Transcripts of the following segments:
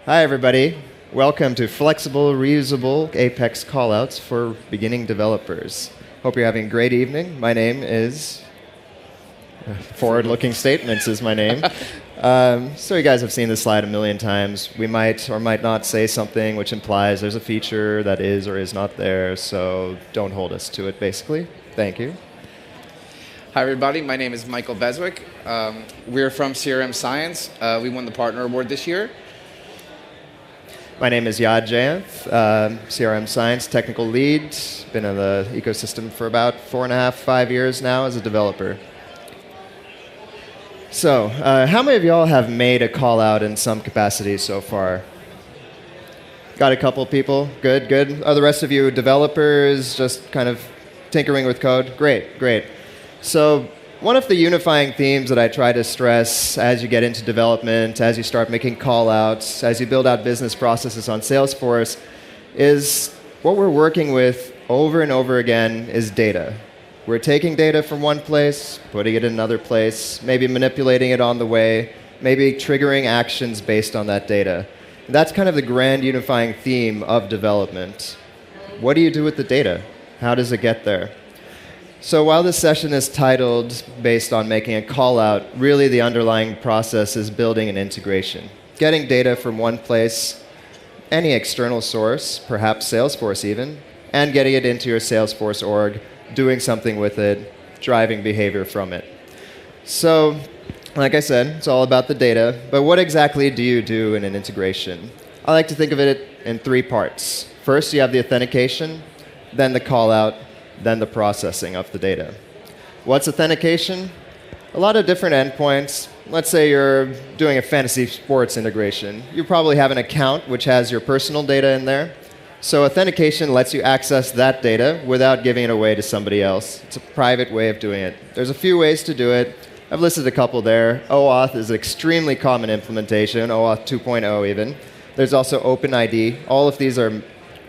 Hi, everybody. Welcome to Flexible, Reusable Apex Callouts for beginning developers. Hope you're having a great evening. My name is... Forward-looking statements is my name. So you guys have seen this slide a million times. We might or might not say something which implies there's a feature that is or is not there, so don't hold us to it, basically. Thank you. Hi, everybody. My name is Michael Beswick. We're from CRM Science. We won the Partner Award this year. My name is Yad Jayanth, CRM Science Technical Lead. Been in the ecosystem for about 4.5, 5 years now as a developer. So, how many of y'all have made a call out in some capacity so far? Got a couple people? Good, good. Are the rest of you developers, just kind of tinkering with code? Great, great. So, one of the unifying themes that I try to stress as you get into development, as you start making call-outs, as you build out business processes on Salesforce, is what we're working with over and over again is data. We're taking data from one place, putting it in another place, maybe manipulating it on the way, maybe triggering actions based on that data. And that's kind of the grand unifying theme of development. What do you do with the data? How does it get there? So while this session is titled based on making a call-out, really the underlying process is building an integration. Getting data from one place, any external source, perhaps Salesforce even, and getting it into your Salesforce org, doing something with it, driving behavior from it. So, like I said, it's all about the data, but what exactly do you do in an integration? I like to think of it in 3 parts. First, you have the authentication, then the call-out, then the processing of the data. What's authentication? A lot of different endpoints. Let's say you're doing a fantasy sports integration. You probably have an account which has your personal data in there. So authentication lets you access that data without giving it away to somebody else. It's a private way of doing it. There's a few ways to do it. I've listed a couple there. OAuth is an extremely common implementation, OAuth 2.0 even. There's also OpenID. All of these are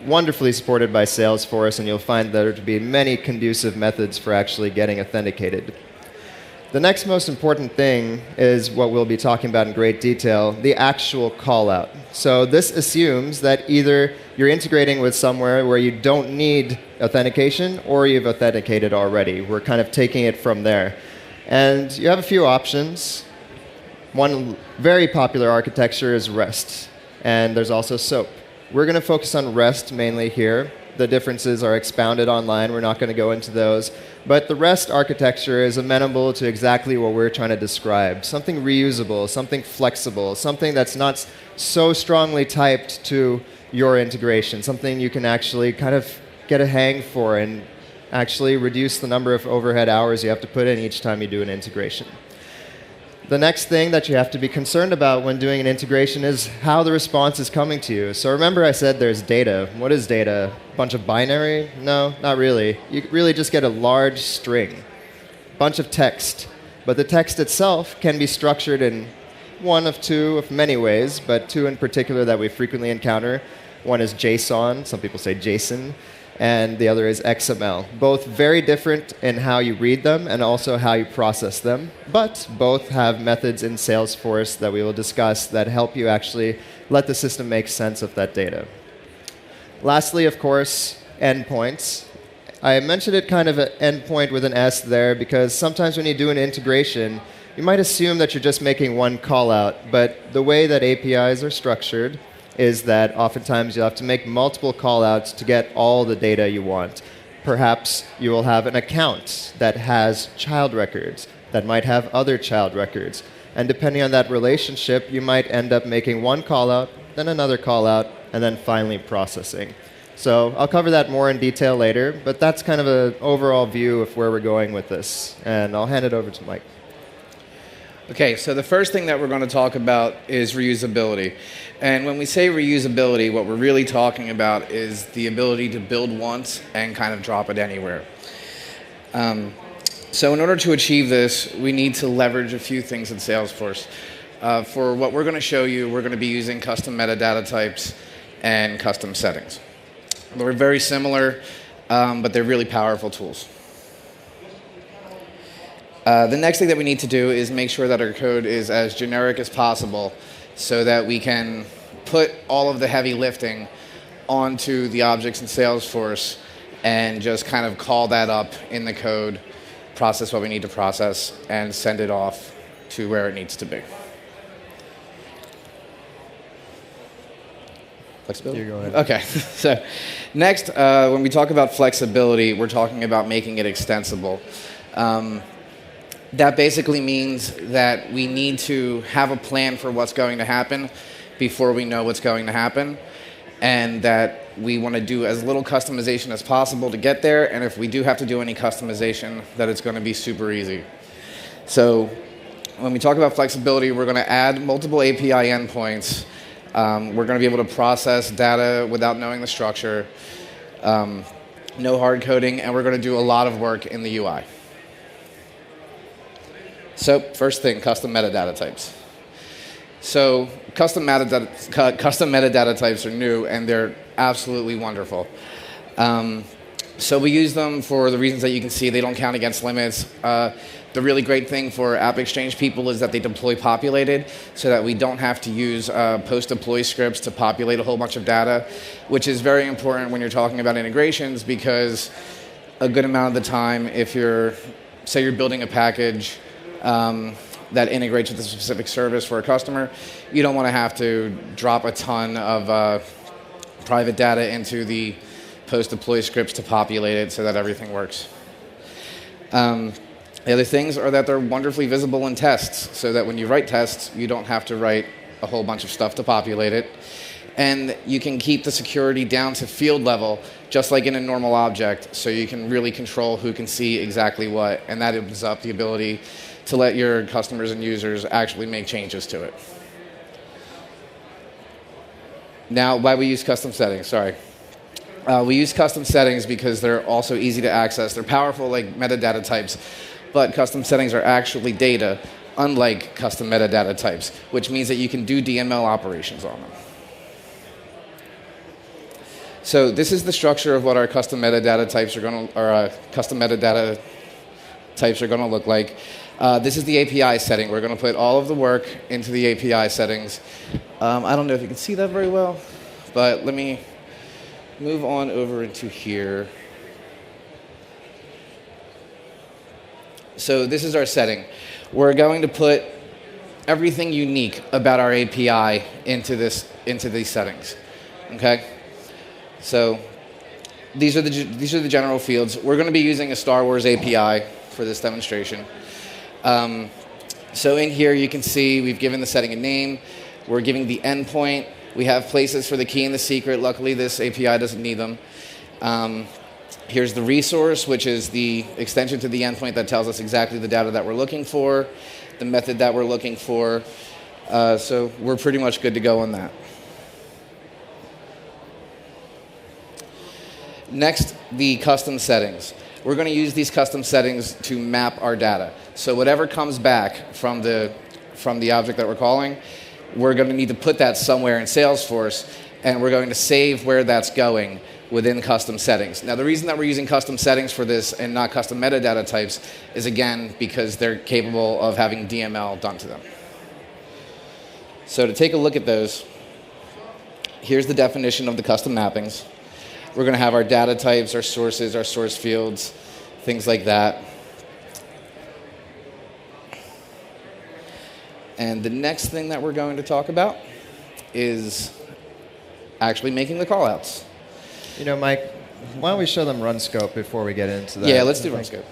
wonderfully supported by Salesforce, and you'll find there to be many conducive methods for actually getting authenticated. The next most important thing is what we'll be talking about in great detail, the actual call-out. So this assumes that either you're integrating with somewhere where you don't need authentication, or you've authenticated already. We're kind of taking it from there. And you have a few options. One very popular architecture is REST, and there's also SOAP. We're going to focus on REST mainly here. The differences are expounded online. We're not going to go into those. But the REST architecture is amenable to exactly what we're trying to describe. Something reusable, something flexible, something that's not so strongly typed to your integration, something you can actually kind of get a hang for and actually reduce the number of overhead hours you have to put in each time you do an integration. The next thing that you have to be concerned about when doing an integration is how the response is coming to you. So remember I said there's data. What is data? A bunch of binary? No, not really. You really just get a large string, a bunch of text. But the text itself can be structured in one of 2 of many ways, but 2 in particular that we frequently encounter. One is JSON, some people say JSON, and the other is XML. Both very different in how you read them and also how you process them, but both have methods in Salesforce that we will discuss that help you actually let the system make sense of that data. Lastly, of course, endpoints. I mentioned it kind of an endpoint with an S there because sometimes when you do an integration, you might assume that you're just making one call out, but the way that APIs are structured is that oftentimes you'll have to make multiple callouts to get all the data you want. Perhaps you will have an account that has child records, that might have other child records. And depending on that relationship, you might end up making one callout, then another callout, and then finally processing. So I'll cover that more in detail later, but that's kind of an overall view of where we're going with this. And I'll hand it over to Mike. Okay, so the first thing that we're going to talk about is reusability. And when we say reusability, what we're really talking about is the ability to build once and kind of drop it anywhere. So in order to achieve this, we need to leverage a few things in Salesforce. For what we're going to show you, we're going to be using custom metadata types and custom settings. They're very similar, but they're really powerful tools. The next thing that we need to do is make sure that our code is as generic as possible so that we can put all of the heavy lifting onto the objects in Salesforce and just kind of call that up in the code, process what we need to process, and send it off to where it needs to be. Flexibility? You go ahead. Okay. So next, when we talk about flexibility, we're talking about making it extensible. That basically means that we need to have a plan for what's going to happen before we know what's going to happen, and that we want to do as little customization as possible to get there, and if we do have to do any customization, that it's going to be super easy. So when we talk about flexibility, we're going to add multiple API endpoints. We're going to be able to process data without knowing the structure, no hard coding, and we're going to do a lot of work in the UI. So first thing, custom metadata types. So custom metadata types are new, and they're absolutely wonderful. So we use them for the reasons that you can see. They don't count against limits. The really great thing for AppExchange people is that they deploy populated, so that we don't have to use post-deploy scripts to populate a whole bunch of data, which is very important when you're talking about integrations, because a good amount of the time, if say you're building a package that integrates with a specific service for a customer, you don't want to have to drop a ton of private data into the post-deploy scripts to populate it so that everything works. The other things are that they're wonderfully visible in tests, so that when you write tests, you don't have to write a whole bunch of stuff to populate it. And you can keep the security down to field level, just like in a normal object, so you can really control who can see exactly what, and that opens up the ability to let your customers and users actually make changes to it. Now, why we use custom settings, sorry. We use custom settings because they're also easy to access. They're powerful like metadata types, but custom settings are actually data, unlike custom metadata types, which means that you can do DML operations on them. So this is the structure of what our custom metadata types are going to look like. This is the API setting. We're going to put all of the work into the API settings. I don't know if you can see that very well, but let me move on over into here. So this is our setting. We're going to put everything unique about our API into these settings. Okay? So these are the general fields. We're going to be using a Star Wars API for this demonstration. So in here you can see we've given the setting a name. We're giving the endpoint. We have places for the key and the secret. Luckily, this API doesn't need them. Here's the resource, which is the extension to the endpoint that tells us exactly the data that we're looking for, the method that we're looking for. So we're pretty much good to go on that. Next, the custom settings. We're going to use these custom settings to map our data. So whatever comes back from the object that we're calling, we're going to need to put that somewhere in Salesforce, and we're going to save where that's going within custom settings. Now, the reason that we're using custom settings for this and not custom metadata types is, again, because they're capable of having DML done to them. So to take a look at those, here's the definition of the custom mappings. We're going to have our data types, our sources, our source fields, things like that. And the next thing that we're going to talk about is actually making the callouts. You know, Mike, why don't we show them Runscope before we get into that? Yeah, let's do Runscope.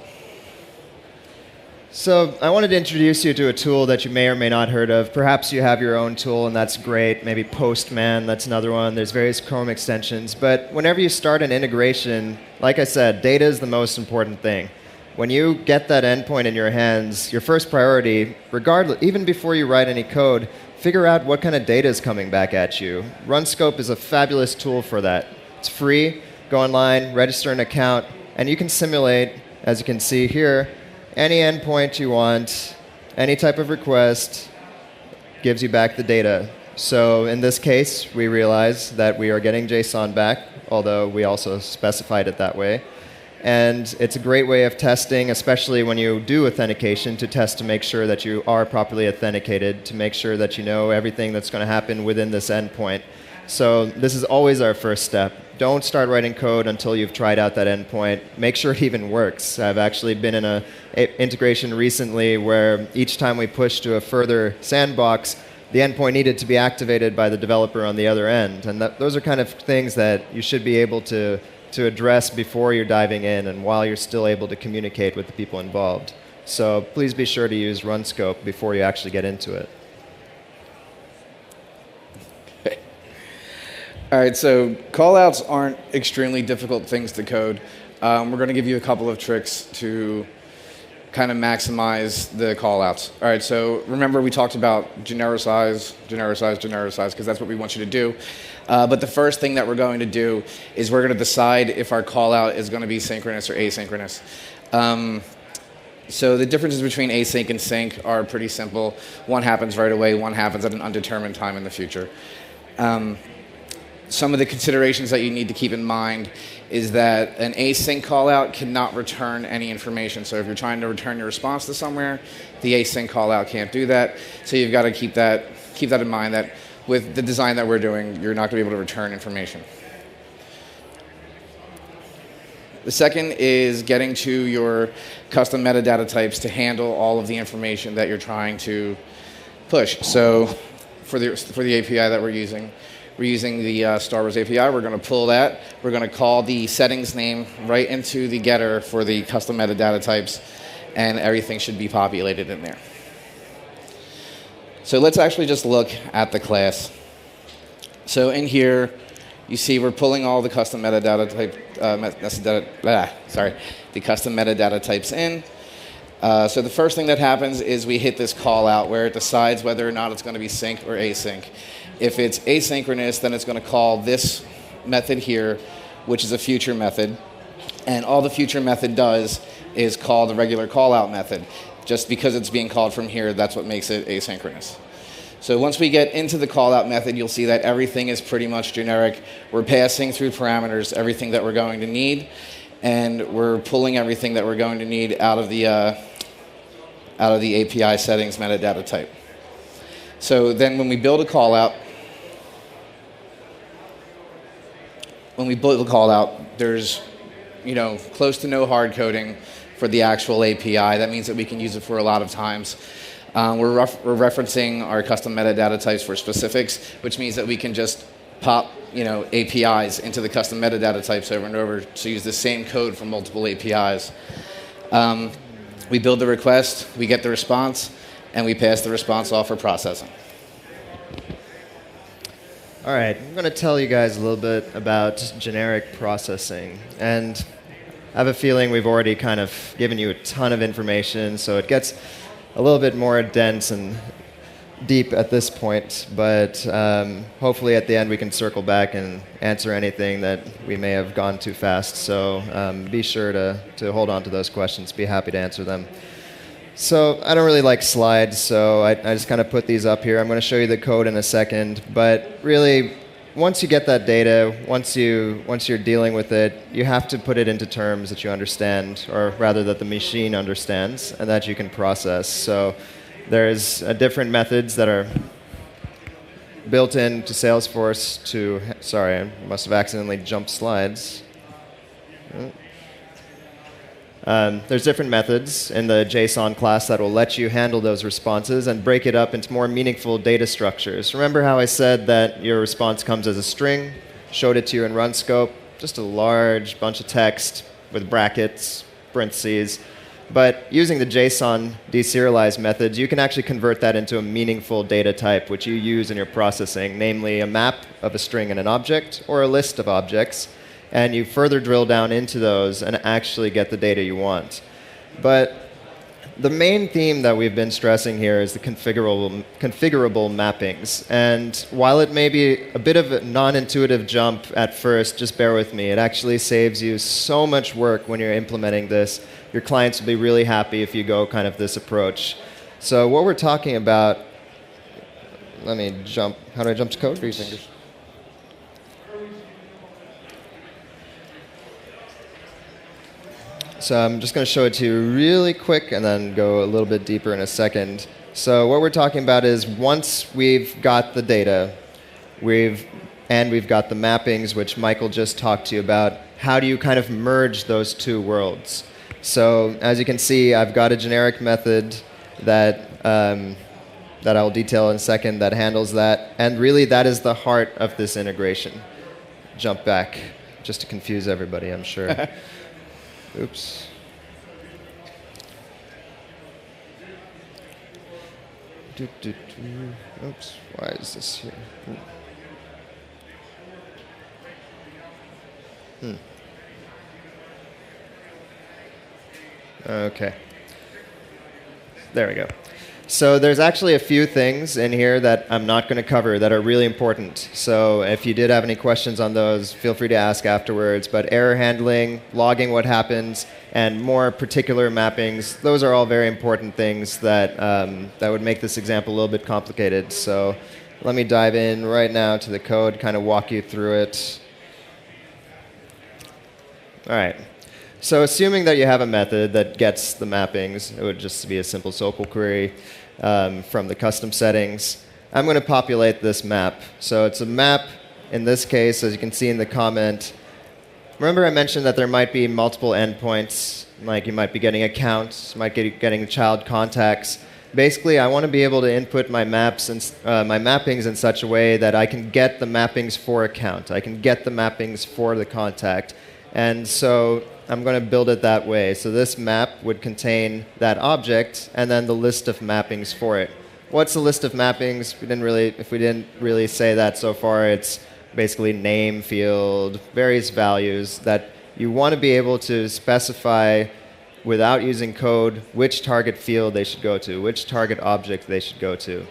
So I wanted to introduce you to a tool that you may or may not heard of. Perhaps you have your own tool, and that's great. Maybe Postman, that's another one. There's various Chrome extensions. But whenever you start an integration, like I said, data is the most important thing. When you get that endpoint in your hands, your first priority, regardless, even before you write any code, figure out what kind of data is coming back at you. Runscope is a fabulous tool for that. It's free. Go online, register an account, and you can simulate, as you can see here, any endpoint you want, any type of request, gives you back the data. So in this case, we realize that we are getting JSON back, although we also specified it that way. And it's a great way of testing, especially when you do authentication, to test to make sure that you are properly authenticated, to make sure that you know everything that's going to happen within this endpoint. So this is always our first step. Don't start writing code until you've tried out that endpoint. Make sure it even works. I've actually been in an integration recently where each time we push to a further sandbox, the endpoint needed to be activated by the developer on the other end. And those are kind of things that you should be able to address before you're diving in and while you're still able to communicate with the people involved. So please be sure to use Runscope before you actually get into it. All right, so callouts aren't extremely difficult things to code. We're going to give you a couple of tricks to kind of maximize the callouts. All right, so remember we talked about genericize, because that's what we want you to do. But the first thing that we're going to do is we're going to decide if our callout is going to be synchronous or asynchronous. So the differences between async and sync are pretty simple. One happens right away, one happens at an undetermined time in the future. Some of the considerations that you need to keep in mind is that an async callout cannot return any information. So if you're trying to return your response to somewhere, the async callout can't do that. So you've got to keep that in mind, that with the design that we're doing, you're not going to be able to return information. The second is getting to your custom metadata types to handle all of the information that you're trying to push. So for the API that we're using the Star Wars API. We're going to pull that. We're going to call the settings name right into the getter for the custom metadata types, and everything should be populated in there. So let's actually just look at the class. So in here, you see we're pulling all the custom metadata the custom metadata types in. So the first thing that happens is we hit this call out where it decides whether or not it's going to be sync or async. If it's asynchronous, then it's going to call this method here, which is a future method. And all the future method does is call the regular callout method. Just because it's being called from here, that's what makes it asynchronous. So once we get into the callout method, you'll see that everything is pretty much generic. We're passing through parameters everything that we're going to need, and we're pulling everything that we're going to need out of the API settings metadata type. So then when we build a callout, there's close to no hard coding for the actual API. That means that we can use it for a lot of times. We're referencing our custom metadata types for specifics, which means that we can just pop APIs into the custom metadata types over and over to use the same code for multiple APIs. We build the request, we get the response, and we pass the response off for processing. All right, I'm going to tell you guys a little bit about generic processing. And I have a feeling we've already kind of given you a ton of information, so it gets a little bit more dense and deep at this point. But hopefully at the end we can circle back and answer anything that we may have gone too fast. So be sure to hold on to those questions. Be happy to answer them. So I don't really like slides, so I just kind of put these up here. I'm going to show you the code in a second. But really, once you get that data, once you're dealing with it, you have to put it into terms that you understand, or rather that the machine understands, and that you can process. So there's different methods that are built into Salesforce to... Sorry, I must have accidentally jumped slides. There's different methods in the JSON class that will let you handle those responses and break it up into more meaningful data structures. Remember how I said that your response comes as a string? Showed it to you in Runscope. Just a large bunch of text with brackets, parentheses. But using the JSON deserialize methods, you can actually convert that into a meaningful data type, which you use in your processing, namely a map of a string and an object, or a list of objects. And you further drill down into those and actually get the data you want. But the main theme that we've been stressing here is the configurable mappings. And while it may be a bit of a non-intuitive jump at first, just bear with me. It actually saves you so much work when you're implementing this. Your clients will be really happy if you go kind of this approach. So what we're talking about, let me jump. How do I jump to code? 3 fingers. So I'm just going to show it to you really quick and then go a little bit deeper in a second. So what we're talking about is once we've got the data, we've got the mappings, which Michael just talked to you about, how do you kind of merge those two worlds? So as you can see, I've got a generic method that I'll detail in a second that handles that. And really, that is the heart of this integration. Jump back, just to confuse everybody, I'm sure. Oops. Oops, why is this here? Okay. There we go. So there's actually a few things in here that I'm not going to cover that are really important. So if you did have any questions on those, feel free to ask afterwards. But error handling, logging what happens, and more particular mappings, those are all very important things that, that would make this example a little bit complicated. So let me dive in right now to the code, kind of walk you through it. All right. So assuming that you have a method that gets the mappings, it would just be a simple SOAP query from the custom settings. I'm going to populate this map. So it's a map, in this case, as you can see in the comment. Remember I mentioned that there might be multiple endpoints, like you might be getting accounts, you might be getting child contacts. Basically, I want to be able to input my maps and my mappings in such a way that I can get the mappings for account. I can get the mappings for the contact. And so I'm going to build it that way. So this map would contain that object and then the list of mappings for it. What's the list of mappings? If we didn't really say that so far, it's basically name field, various values that you want to be able to specify without using code which target field they should go to, which target object they should go to.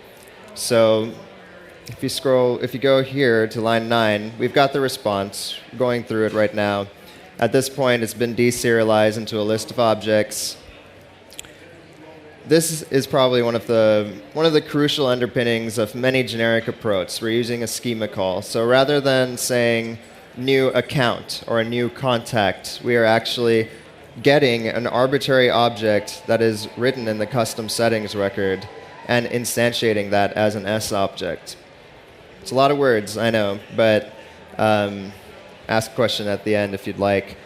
So if you go here to line 9, we've got the response. We're going through it right now. At this point, it's been deserialized into a list of objects. This is probably one of the crucial underpinnings of many generic approaches. We're using a schema call. So rather than saying new account or a new contact, we are actually getting an arbitrary object that is written in the custom settings record and instantiating that as an S object. It's a lot of words, I know, but ask a question at the end if you'd like.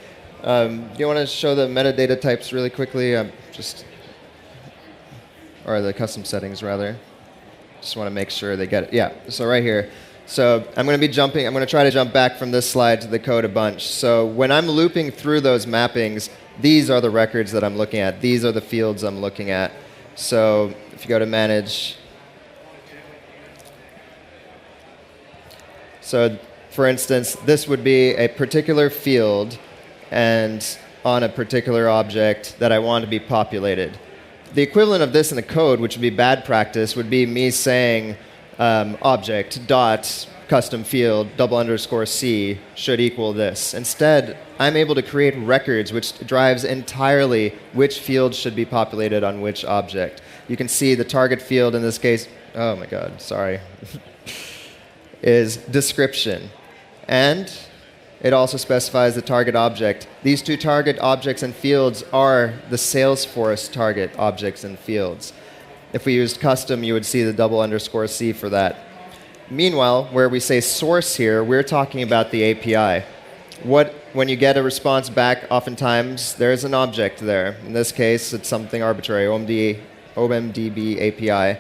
Do you want to show the metadata types really quickly? Or the custom settings, rather. Just want to make sure they get it. Yeah, so right here. So I'm going to try to jump back from this slide to the code a bunch. So when I'm looping through those mappings, these are the records that I'm looking at. These are the fields I'm looking at. So if you go to manage. So for instance, this would be a particular field and on a particular object that I want to be populated. The equivalent of this in the code, which would be bad practice, would be me saying object dot custom field _C should equal this. Instead, I'm able to create records which drives entirely which field should be populated on which object. You can see the target field in this case, oh my god, sorry, is description. And it also specifies the target object. These two target objects and fields are the Salesforce target objects and fields. If we used custom, you would see the _C for that. Meanwhile, where we say source here, we're talking about the API. When you get a response back, oftentimes there's an object there. In this case, it's something arbitrary, OMDB API.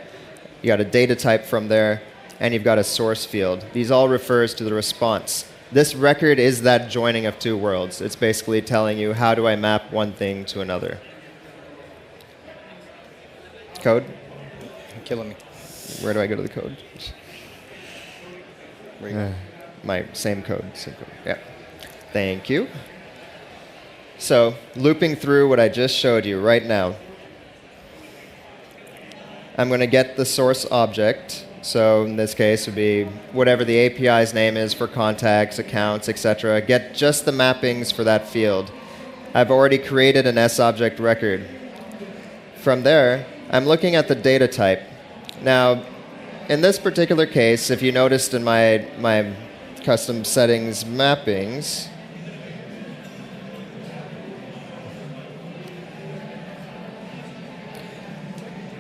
You got a data type from there, and you've got a source field. These all refers to the response. This record is that joining of two worlds. It's basically telling you how do I map one thing to another. Code? You're killing me. Where do I go to the code? Where you go? My same code. Yeah. Thank you. So looping through what I just showed you right now, I'm going to get the source object. So in this case, it would be whatever the API's name is for contacts, accounts, etc. Get just the mappings for that field. I've already created an S-object record. From there, I'm looking at the data type. Now, in this particular case, if you noticed in my custom settings mappings,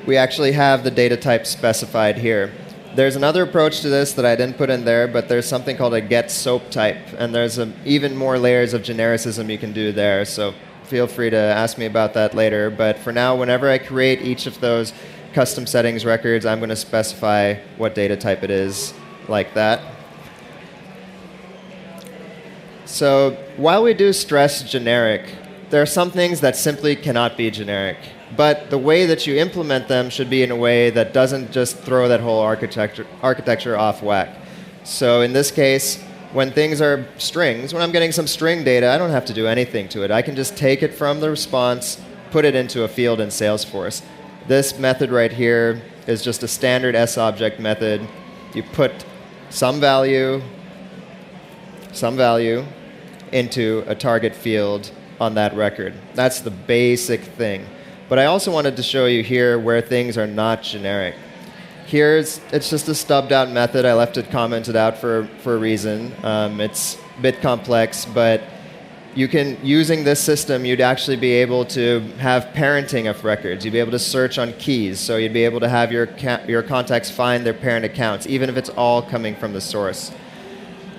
we actually have the data type specified here. There's another approach to this that I didn't put in there, but there's something called a get soap type, and there's even more layers of genericism you can do there, so feel free to ask me about that later. But for now, whenever I create each of those custom settings records, I'm going to specify what data type it is, like that. So while we do stress generic, there are some things that simply cannot be generic. But the way that you implement them should be in a way that doesn't just throw that whole architecture off whack. So in this case, when things are strings, when I'm getting some string data, I don't have to do anything to it. I can just take it from the response, put it into a field in Salesforce. This method right here is just a standard SObject method. You put some value into a target field on that record. That's the basic thing. But I also wanted to show you here where things are not generic. It's just a stubbed out method. I left it commented out for a reason. It's a bit complex, but using this system, you'd actually be able to have parenting of records. You'd be able to search on keys, so you'd be able to have your contacts find their parent accounts, even if it's all coming from the source.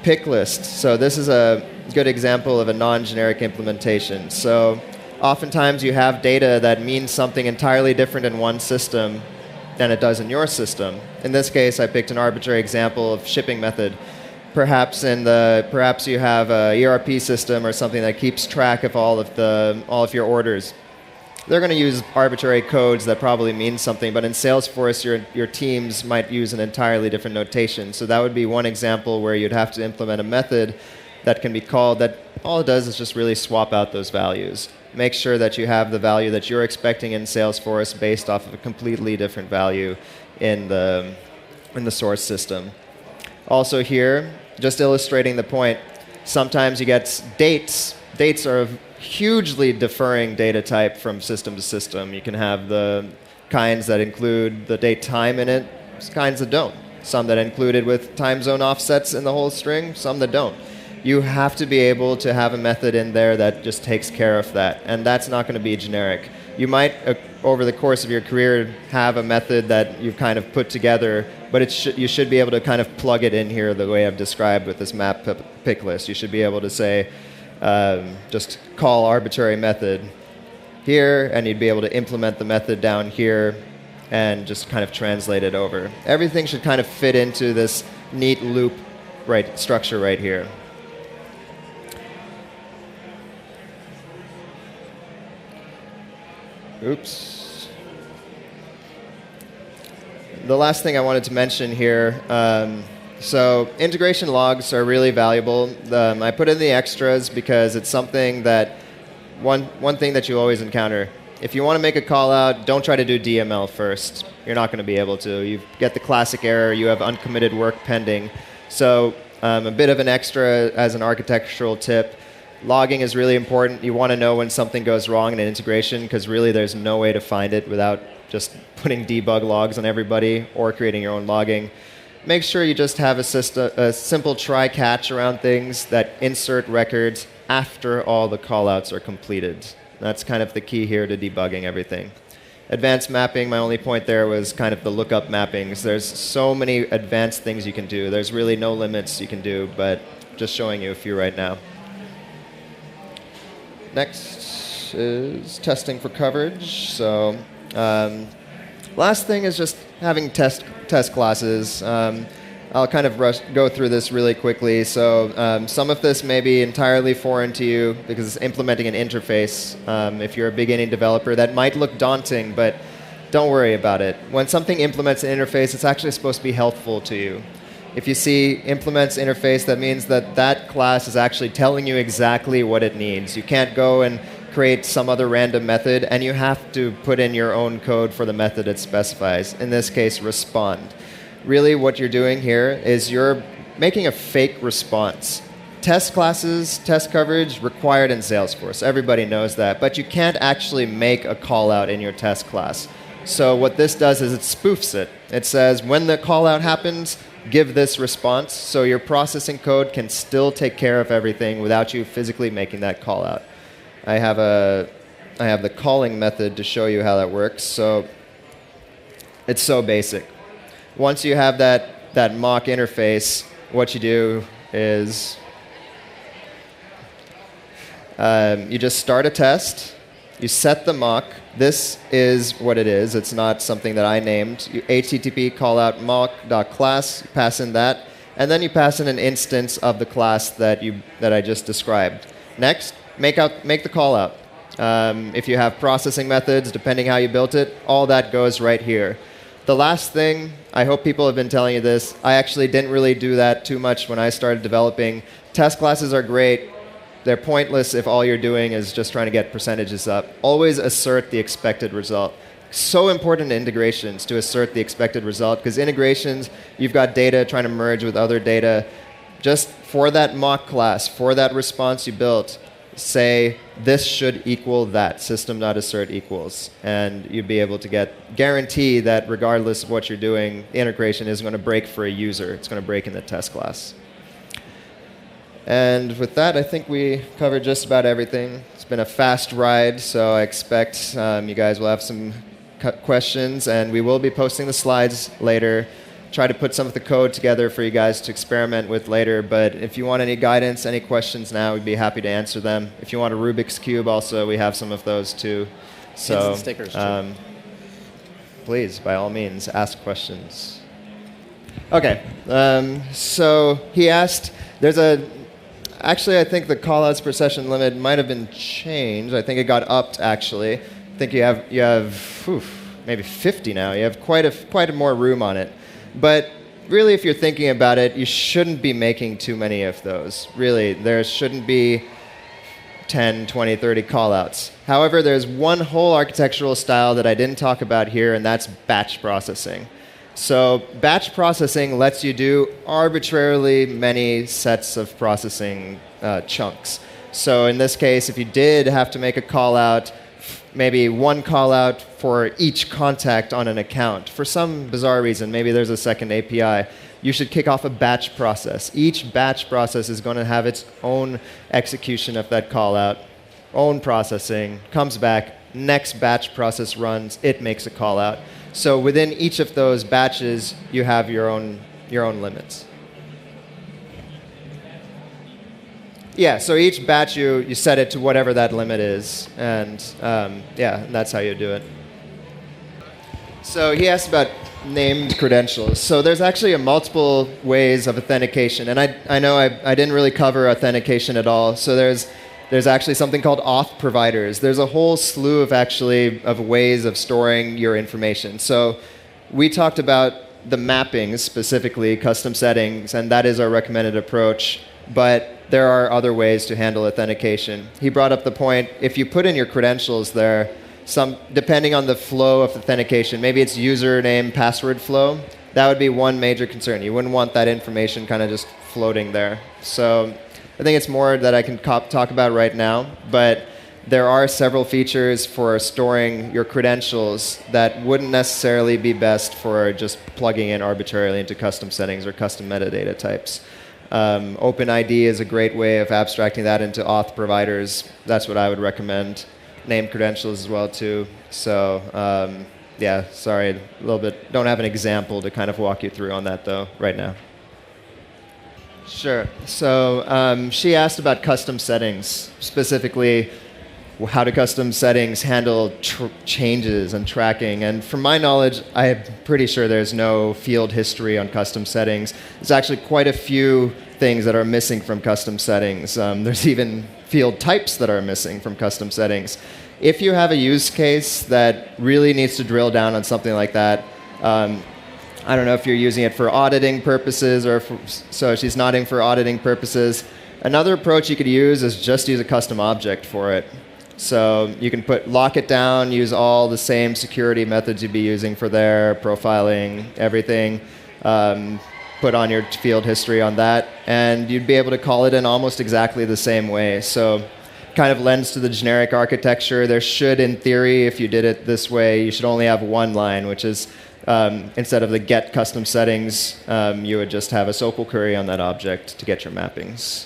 Pick list. So this is a good example of a non-generic implementation. So oftentimes you have data that means something entirely different in one system than it does in your system. In this case, I picked an arbitrary example of shipping method. Perhaps you have a ERP system or something that keeps track of all of your orders. They're going to use arbitrary codes that probably mean something, but in Salesforce, your teams might use an entirely different notation. So that would be one example where you'd have to implement a method that can be called that all it does is just really swap out those values. Make sure that you have the value that you're expecting in Salesforce based off of a completely different value in the source system. Also here, just illustrating the point, sometimes you get dates. Dates are a hugely differing data type from system to system. You can have the kinds that include the date time in it, kinds that don't. Some that included with time zone offsets in the whole string, some that don't. You have to be able to have a method in there that just takes care of that, and that's not going to be generic. You might, over the course of your career, have a method that you've kind of put together, but you should be able to kind of plug it in here the way I've described with this map pick list. You should be able to say, just call arbitrary method here, and you'd be able to implement the method down here and just kind of translate it over. Everything should kind of fit into this neat loop structure right here. Oops. The last thing I wanted to mention here, so integration logs are really valuable. I put in the extras because it's something that, one thing that you always encounter. If you want to make a call out, don't try to do DML first. You're not going to be able to. You get the classic error, you have uncommitted work pending. So a bit of an extra as an architectural tip. Logging is really important. You want to know when something goes wrong in an integration because really there's no way to find it without just putting debug logs on everybody or creating your own logging. Make sure you just have a simple try-catch around things that insert records after all the callouts are completed. That's kind of the key here to debugging everything. Advanced mapping, my only point there was kind of the lookup mappings. There's so many advanced things you can do. There's really no limits you can do, but just showing you a few right now. Next is testing for coverage. So last thing is just having test classes. I'll kind of go through this really quickly. So some of this may be entirely foreign to you because it's implementing an interface. If you're a beginning developer, that might look daunting, but don't worry about it. When something implements an interface, it's actually supposed to be helpful to you. If you see implements interface, that means that that class is actually telling you exactly what it needs. You can't go and create some other random method, and you have to put in your own code for the method it specifies. In this case, respond. Really what you're doing here is you're making a fake response. Test classes, test coverage, required in Salesforce. Everybody knows that. But you can't actually make a callout in your test class. So what this does is it spoofs it. It says, when the callout happens, give this response, so your processing code can still take care of everything without you physically making that callout. I have the calling method to show you how that works. So It's so basic. Once you have that mock interface, what you do is you just start a test, you set the mock. This is what it is. It's not something that I named. You HTTP callout mock.class, you pass in that, and then you pass in an instance of the class that I just described. Next, make the callout. If you have processing methods, depending how you built it, all that goes right here. The last thing, I hope people have been telling you this, I actually didn't really do that too much when I started developing. Test classes are great. They're pointless if all you're doing is just trying to get percentages up. Always assert the expected result. So important in integrations to assert the expected result, because integrations, you've got data trying to merge with other data. Just for that mock class, for that response you built, say this should equal that, system.assert equals, and you'd be able to guarantee that regardless of what you're doing, the integration isn't going to break for a user. It's going to break in the test class. And with that, I think we covered just about everything. It's been a fast ride, so I expect you guys will have some questions, and we will be posting the slides later. Try to put some of the code together for you guys to experiment with later, but if you want any guidance, any questions now, we'd be happy to answer them. If you want a Rubik's Cube also, we have some of those too. So stickers too. Please, by all means, ask questions. Okay, so he asked, actually I think the callouts per session limit might have been changed. I think it got upped actually. I think you have maybe 50 now. You have quite a more room on it. But really, if you're thinking about it, you shouldn't be making too many of those. Really, there shouldn't be 10, 20, 30 callouts. However, there's one whole architectural style that I didn't talk about here, and that's batch processing. So batch processing lets you do arbitrarily many sets of processing chunks. So in this case, if you did have to make a callout, maybe one callout for each contact on an account. For some bizarre reason, maybe there's a second API, you should kick off a batch process. Each batch process is going to have its own execution of that callout, own processing, comes back, next batch process runs, it makes a callout. So within each of those batches, you have your own limits. Yeah, so each batch you set it to whatever that limit is, and that's how you do it. So he asked about named credentials. So there's actually multiple ways of authentication, and I know I didn't really cover authentication at all. So there's actually something called auth providers. There's a whole slew of ways of storing your information. So we talked about the mappings, specifically custom settings, and that is our recommended approach. But there are other ways to handle authentication. He brought up the point, if you put in your credentials there, depending on the flow of authentication, maybe it's username, password flow, that would be one major concern. You wouldn't want that information kind of just floating there. So I think it's more that I can talk about right now, but there are several features for storing your credentials that wouldn't necessarily be best for just plugging in arbitrarily into custom settings or custom metadata types. OpenID is a great way of abstracting that into auth providers. That's what I would recommend. Named credentials as well too. So sorry, a little bit. Don't have an example to kind of walk you through on that though right now. Sure. So she asked about custom settings, specifically how do custom settings handle changes and tracking. And from my knowledge, I'm pretty sure there's no field history on custom settings. There's actually quite a few things that are missing from custom settings. There's even field types that are missing from custom settings. If you have a use case that really needs to drill down on something like that, I don't know if you're using it for auditing purposes so she's nodding for auditing purposes. Another approach you could use is just use a custom object for it. So you can lock it down, use all the same security methods you'd be using for there, profiling, everything, put on your field history on that, and you'd be able to call it in almost exactly the same way. So kind of lends to the generic architecture. There should, in theory, if you did it this way, you should only have one line, which is instead of the get custom settings, you would just have a SOQL query on that object to get your mappings.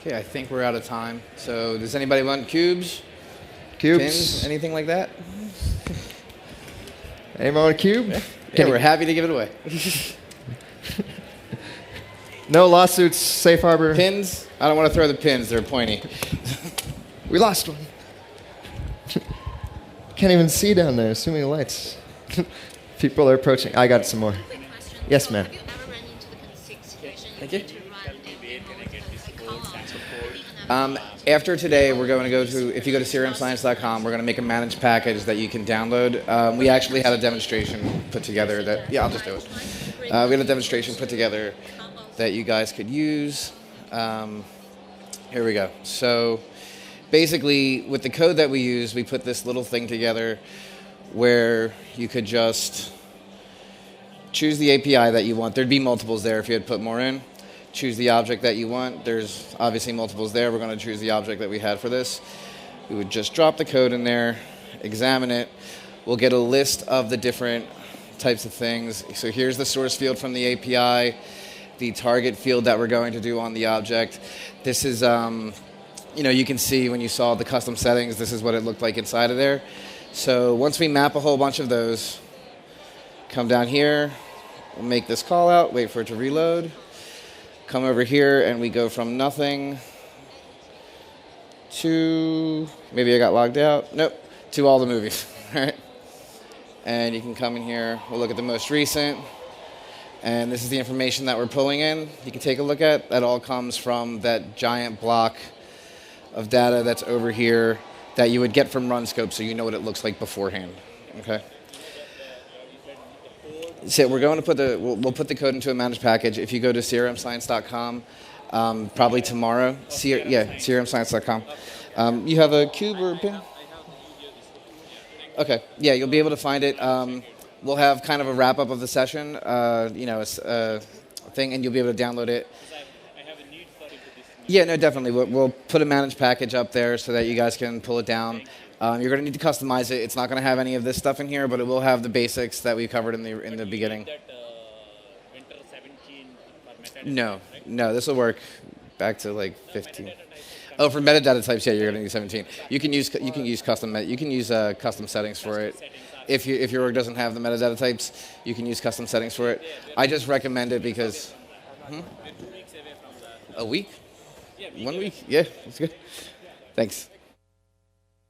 Okay, I think we're out of time. So does anybody want cubes? Cubes? Pins? Anything like that? Anyone want a cube? Yeah, we're happy to give it away. No lawsuits, safe harbor. Pins? I don't want to throw the pins. They're pointy. We lost one. Can't even see down there. So many lights. People are approaching. I got some more. Yes, ma'am. Have you ever run into the config situation Thank you. need to run a callout? After today, we're going to go to, if you go to crmscience.com, we're going to make a managed package that you can download. We actually had a demonstration put together that, yeah, I'll just do it. We had a demonstration put together that you guys could use. Here we go. So basically, with the code that we use, we put this little thing together where you could just choose the API that you want. There'd be multiples there if you had put more in. Choose the object that you want. There's obviously multiples there. We're going to choose the object that we had for this. We would just drop the code in there, examine it. We'll get a list of the different types of things. So here's the source field from the API, the target field that we're going to do on the object. This is, you can see when you saw the custom settings, this is what it looked like inside of there. So once we map a whole bunch of those, come down here, we'll make this call out, wait for it to reload. Come over here and we go from nothing to, maybe I got logged out, nope, to all the movies, right? And you can come in here, we'll look at the most recent, and this is the information that we're pulling in. You can take a look at, that all comes from that giant block of data that's over here that you would get from Runscope, so you know what it looks like beforehand, okay? So we're going to put we'll put the code into a managed package. If you go to crmscience.com, probably tomorrow, crmscience.com. You have a cube or a pin? Okay, yeah, you'll be able to find it. We'll have kind of a wrap-up of the session, a thing, and you'll be able to download it. Yeah, no, definitely. We'll put a managed package up there so that you guys can pull it down. You're going to need to customize it. It's not going to have any of this stuff in here, but it will have the basics that we covered in the beginning. No, this will work back to like 15. Oh, for metadata types, yeah, you're going to need 17. You can use custom settings for it. If your org doesn't have the metadata types, you can use custom settings for it. I just recommend it because a week, 1 week, yeah, that's good. Thanks.